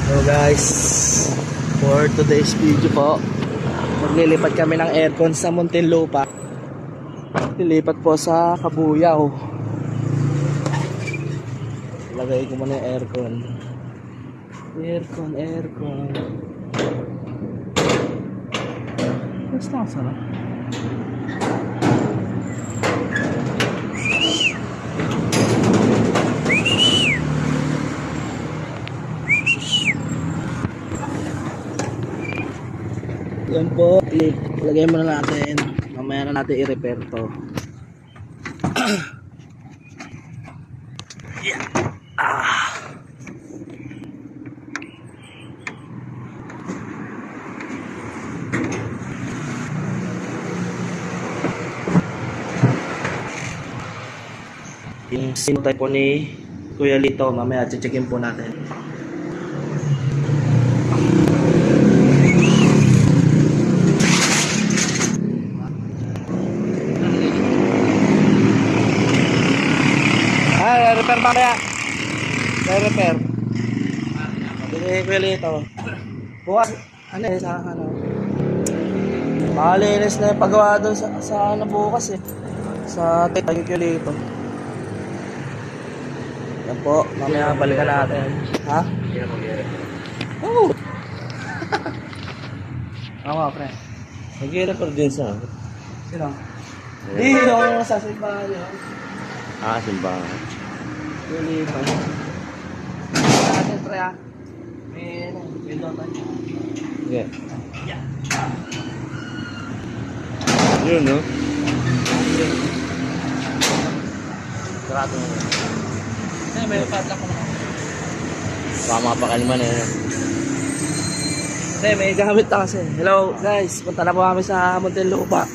So guys, for today's video po, maglilipat kami ng aircon sa Muntinlupa. Lilipat po sa Kabuyaw. Lagay ko muna yung aircon. Aircon. Basta ang sarap. Yan po, ilagay muna natin. Mamaya na natin i-repair to. Yeah. Yung sinutay po ni Kuya Lito, mamaya checkin po natin. Repair ba kaya? Repair. Hindi ko Lito. Bukas, makalinis na yung paggawa doon sa bukas eh. Sa tayo ko Lito. Yan po, mamaya balikan natin. Ha? Oo. Oo, pre. Nag-i-record din sa... Sino? Hindi, yung sa simbahan yun. Simbahan. Really pa. Natin pre ah. May dotan. Yeah. Yeah. Yun, no? Sarado mo. May padlock ko na. Baka mapakalman eh. May gamit na kasi. Hello guys, punta na po kami sa Muntinlupa.